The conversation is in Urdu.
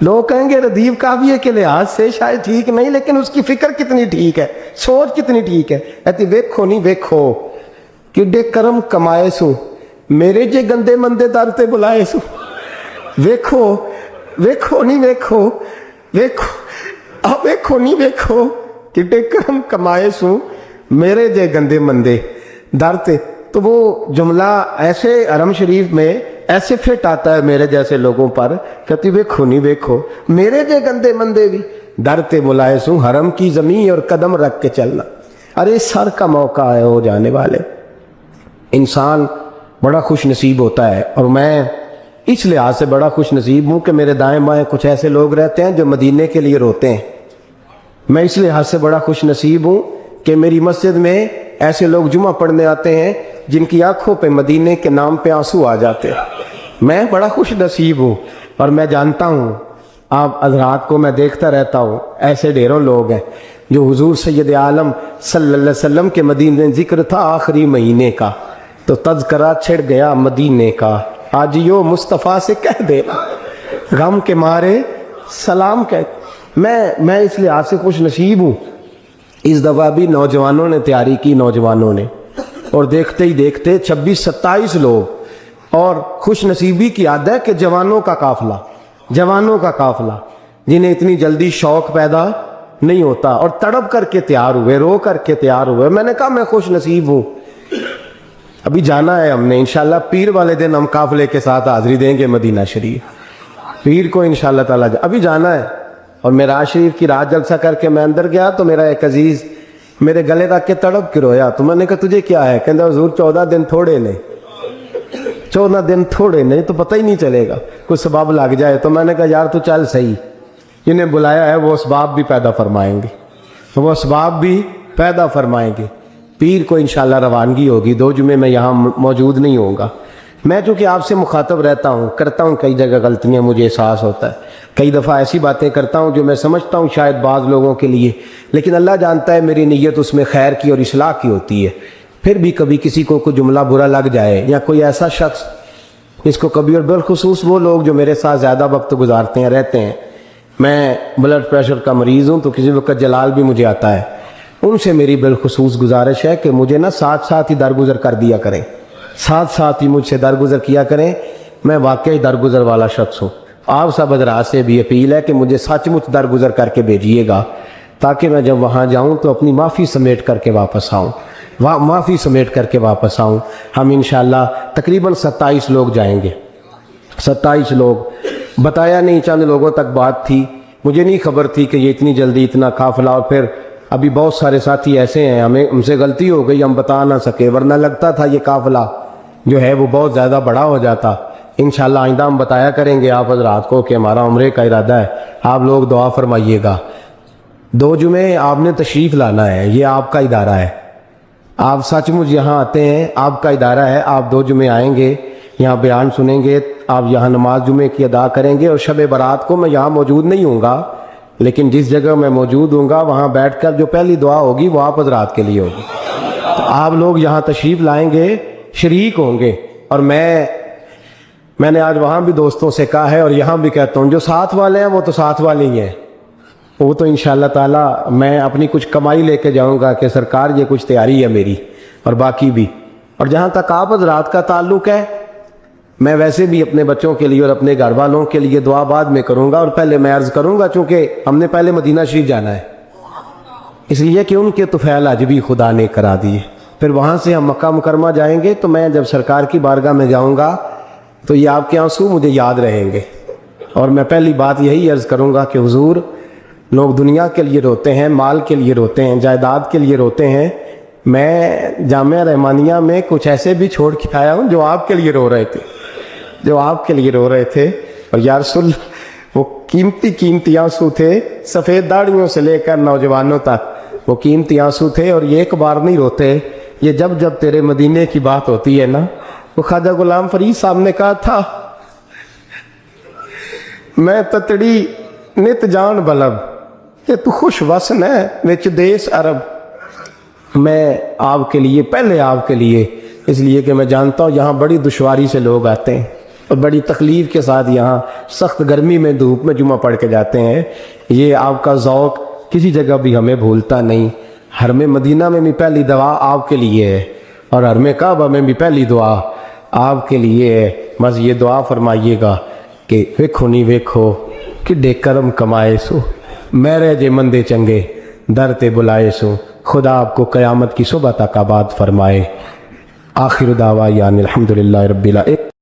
لوگ کہیں گے ردیف کافیے کے لحاظ سے شاید ٹھیک نہیں، لیکن اس کی فکر کتنی ٹھیک ہے، سوچ کتنی ٹھیک ہے. کہتی ویکھو نہیں ویکھو کڈے کرم کمائے سو، میرے جے گندے مندے در تے بلائے سو. ویکھو ویکھو نہیں ویکھو ویکھو ویکھو نہیں ویکھو کڈے کرم کمائے سو، میرے جے گندے مندے در تے. تو وہ جملہ ایسے حرم شریف میں ایسے فٹ آتا ہے میرے جیسے لوگوں پر. کہتی ویکھو نہیں ویکھو میرے جے گندے مندے بھی در تے بلائے سوں، حرم کی زمین اور قدم رکھ کے چلنا. ارے سر کا موقع ہے ہو جانے والے. انسان بڑا خوش نصیب ہوتا ہے، اور میں اس لحاظ سے بڑا خوش نصیب ہوں کہ میرے دائیں بائیں کچھ ایسے لوگ رہتے ہیں جو مدینے کے لیے روتے ہیں. میں اس لحاظ سے بڑا خوش نصیب ہوں کہ میری مسجد میں ایسے لوگ جمعہ پڑھنے آتے ہیں جن کی آنکھوں پہ مدینے کے نام پہ آنسو آ جاتے ہیں. میں بڑا خوش نصیب ہوں، اور میں جانتا ہوں آپ حضرات کو میں دیکھتا رہتا ہوں، ایسے ڈھیروں لوگ ہیں جو حضور سید عالم صلی اللہ علیہ وسلم کے مدینے ذکر تھا آخری مہینے کا تو تذکرہ چھڑ گیا مدینے کا. آجیو مصطفیٰ سے کہہ دینا غم کے مارے سلام کہہ. میں اس لحاظ سے خوش نصیب ہوں. اس دفعہ بھی نوجوانوں نے تیاری کی، نوجوانوں نے، اور دیکھتے ہی دیکھتے 26-27 لوگ. اور خوش نصیبی کی عادت ہے کہ جوانوں کا قافلہ جنہیں اتنی جلدی شوق پیدا نہیں ہوتا، اور تڑپ کر کے تیار ہوئے، رو کر کے تیار ہوئے. میں نے کہا میں خوش نصیب ہوں. ابھی جانا ہے ہم نے انشاءاللہ، پیر والے دن ہم قافلے کے ساتھ حاضری دیں گے مدینہ شریف. پیر کو انشاءاللہ تعالیٰ ابھی جانا ہے. اور معراج شریف کی رات جلسہ کر کے میں اندر گیا تو میرا ایک عزیز میرے گلے رکھ کے تڑپ کے رویا. تو میں نے کہا تجھے کیا ہے؟ کہتا حضور 14 دن تھوڑے نے، 14 دن تھوڑے نہیں تو پتہ ہی نہیں چلے گا، کچھ سبب لگ جائے. تو میں نے کہا یار تو چل صحیح، جنہیں بلایا ہے وہ اسباب بھی پیدا فرمائیں گے، وہ اسباب بھی پیدا فرمائیں گے. پیر کو انشاءاللہ روانگی ہوگی. 2 جمعے میں یہاں موجود نہیں ہوں گا. میں چونکہ آپ سے مخاطب رہتا ہوں، کرتا ہوں کئی جگہ غلطیاں، مجھے احساس ہوتا ہے. کئی دفعہ ایسی باتیں کرتا ہوں جو میں سمجھتا ہوں شاید بعض لوگوں کے لیے، لیکن اللہ جانتا ہے میری نیت اس میں خیر کی اور اصلاح کی ہوتی ہے. پھر بھی کبھی کسی کو کوئی جملہ برا لگ جائے، یا کوئی ایسا شخص جس کو کبھی، اور بالخصوص وہ لوگ جو میرے ساتھ زیادہ وقت گزارتے ہیں رہتے ہیں. میں بلڈ پریشر کا مریض ہوں تو کسی وقت جلال بھی مجھے آتا ہے. ان سے میری بالخصوص گزارش ہے کہ مجھے نا ساتھ ہی درگزر کر دیا کریں، ساتھ ہی مجھ سے درگزر کیا کریں. میں واقعی درگزر والا شخص ہوں. آپ سب حضرات سے بھی اپیل ہے کہ مجھے سچ مچ درگزر کر کے بھیجیے گا، تاکہ میں جب وہاں جاؤں تو اپنی معافی سمیٹ کر کے واپس آؤں. ہم انشاءاللہ تقریباً 27 لوگ جائیں گے. 27 لوگ بتایا نہیں، چند لوگوں تک بات تھی. مجھے نہیں خبر تھی کہ یہ اتنی جلدی اتنا قافلہ. اور پھر ابھی بہت سارے ساتھی ایسے ہیں ہم سے غلطی ہو گئی، ہم بتا نہ سکے، ورنہ لگتا تھا یہ قافلہ جو ہے وہ بہت زیادہ بڑا ہو جاتا. انشاءاللہ آئندہ ہم بتایا کریں گے آپ حضرات کو کہ ہمارا عمرے کا ارادہ ہے. آپ لوگ دعا فرمائیے گا. 2 جمعے آپ نے تشریف لانا ہے، یہ آپ کا ادارہ ہے. آپ سچ مچ یہاں آتے ہیں، آپ کا ادارہ ہے. آپ 2 جمعے آئیں گے، یہاں بیان سنیں گے، آپ یہاں نماز جمعے کی ادا کریں گے. اور شب برات کو میں یہاں موجود نہیں ہوں گا، لیکن جس جگہ میں موجود ہوں گا وہاں بیٹھ کر جو پہلی دعا ہوگی وہ آپ حضرات کے لیے ہوگی. تو آپ لوگ یہاں تشریف لائیں گے، شریک ہوں گے. اور میں نے آج وہاں بھی دوستوں سے کہا ہے اور یہاں بھی کہتا ہوں، جو ساتھ والے ہیں وہ تو ساتھ والے ہی ہیں. وہ تو انشاءاللہ تعالی میں اپنی کچھ کمائی لے کے جاؤں گا کہ سرکار یہ کچھ تیاری ہے میری، اور باقی بھی. اور جہاں تک آپ حضرات کا تعلق ہے، میں ویسے بھی اپنے بچوں کے لیے اور اپنے گھر والوں کے لیے دعا بعد میں کروں گا. اور پہلے میں عرض کروں گا، چونکہ ہم نے پہلے مدینہ شریف جانا ہے، اس لیے کہ ان کے طفیل حج بھی خدا نے کرا دیے. پھر وہاں سے ہم مکہ مکرمہ جائیں گے. تو میں جب سرکار کی بارگاہ میں جاؤں گا تو یہ آپ کے آنسو مجھے یاد رہیں گے. اور میں پہلی بات یہی عرض کروں گا کہ حضور، لوگ دنیا کے لیے روتے ہیں، مال کے لیے روتے ہیں، جائیداد کے لیے روتے ہیں. میں جامعہ رحمانیہ میں کچھ ایسے بھی چھوڑ کے آیا ہوں جو آپ کے لیے رو رہے تھے. اور یا رسول اللہ، وہ قیمتی آنسو تھے، سفید داڑھیوں سے لے کر نوجوانوں تک وہ قیمتی آنسو تھے. اور یہ ایک بار نہیں روتے، یہ جب تیرے مدینے کی بات ہوتی ہے نا. وہ خواجہ غلام فرید صاحب نے کہا تھا، میں تتڑی نت جان بلب کہ تو خوش وسن ہے وچ دیس عرب. میں آپ کے لیے، پہلے آپ کے لیے، اس لیے کہ میں جانتا ہوں یہاں بڑی دشواری سے لوگ آتے ہیں. اور بڑی تکلیف کے ساتھ یہاں سخت گرمی میں دھوپ میں جمعہ پڑھ کے جاتے ہیں. یہ آپ کا ذوق کسی جگہ بھی ہمیں بھولتا نہیں. حرم مدینہ میں بھی پہلی دعا آپ کے لیے ہے اور حرم کعبہ میں بھی پہلی دعا آپ کے لیے ہے. بس یہ دعا فرمائیے گا کہ ویکھو نہیں ویکھو کڈے کرم کمائے سو میرے جے مندے چنگے در تے بلائے سو. خدا آپ کو قیامت کی صبح تک آباد فرمائے. آخر دعویٰ الحمدللہ رب العالمین.